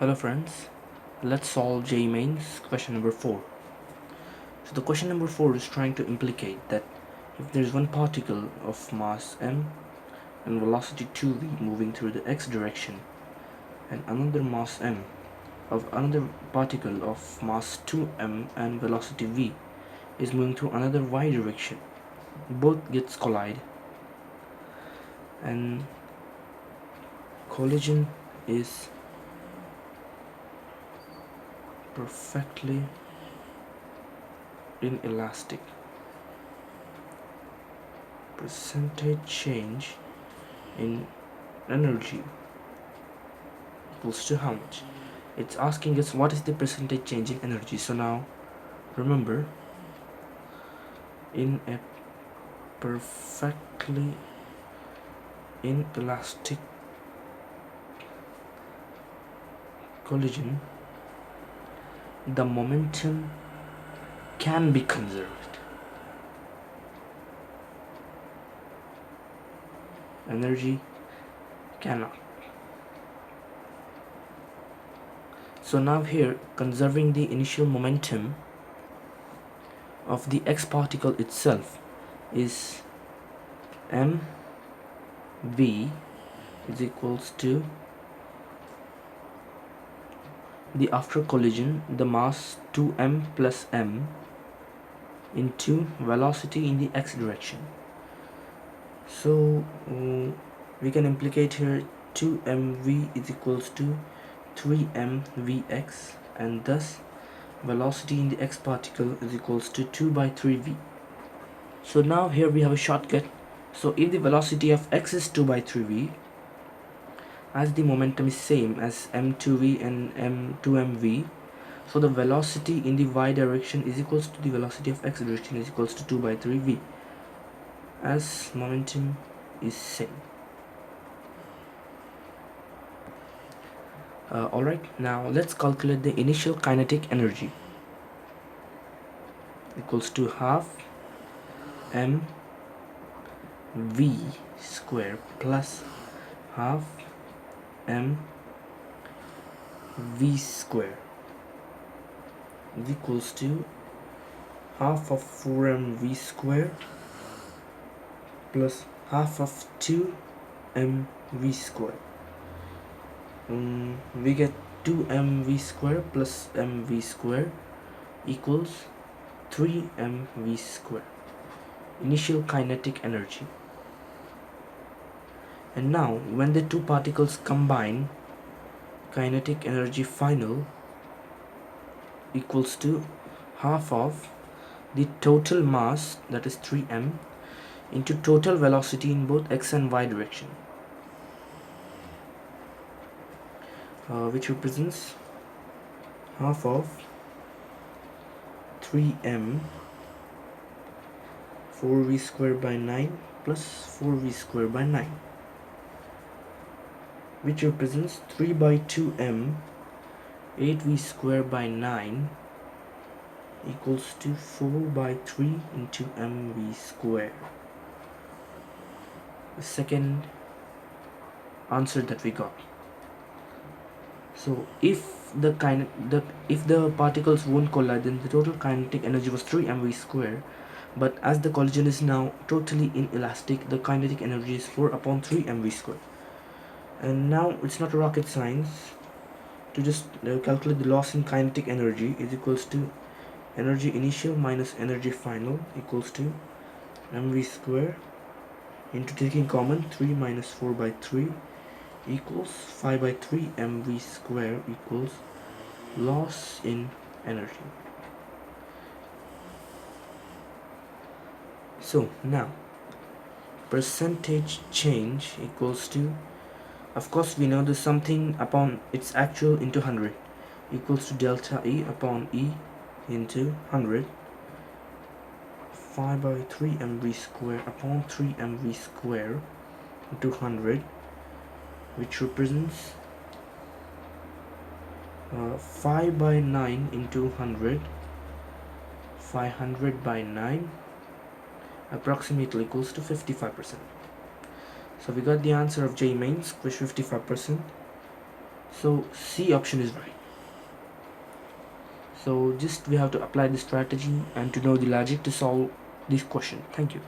Hello friends, let's solve JEE Mains question number 4. So the question number 4 is trying to implicate that if there is one particle of mass m and velocity 2v moving through the x direction and another mass m of another particle of mass 2m and velocity v is moving through another y direction, both gets collide and collision is perfectly inelastic. Percentage change in energy equals to how much? It's asking us what is the percentage change in energy. So now remember, in a perfectly inelastic collision, the momentum can be conserved. Energy cannot. So now here, conserving the initial momentum of the x particle itself is mv is equals to the after collision the mass 2m plus m into velocity in the x direction. So we can implicate here 2mv is equals to 3mvx, and thus velocity in the x particle is equals to 2 by 3v. So now here we have a shortcut. So if the velocity of x is 2 by 3v, as the momentum is same as m2v and m2mv, so the velocity in the y direction is equals to the velocity of x direction is equals to 2 by 3v, as momentum is same. Alright, now let's calculate the initial kinetic energy equals to half m v square plus half m v square is equals to half of 4mv square plus half of 2mv square. We get 2mv square plus mv square equals 3mv square, initial kinetic energy. And now when the two particles combine, kinetic energy final equals to half of the total mass, that is 3m, into total velocity in both x and y direction, which represents half of 3m 4v square by 9 plus 4v square by 9, which represents 3 by 2m 8v square by 9 equals to 4 by 3 into mv square. The second answer that we got. So if the particles won't collide, then the total kinetic energy was 3mv square, but as the collision is now totally inelastic, the kinetic energy is 4 upon 3mv square. And now it's not rocket science to just calculate the loss in kinetic energy is equals to energy initial minus energy final equals to mv square into taking common 3 minus 4 by 3 equals 5 by 3 mv square equals loss in energy. So now percentage change equals to, of course we know this something upon its actual into 100 equals to delta E upon E into 100, 5 by 3 mv square upon 3 mv square into 100, which represents 5 by 9 into 100, 500 by 9 approximately equals to 55%. So we got the answer of JEE Mains, which 55%. So C option is right. So just we have to apply the strategy and to know the logic to solve this question. Thank you.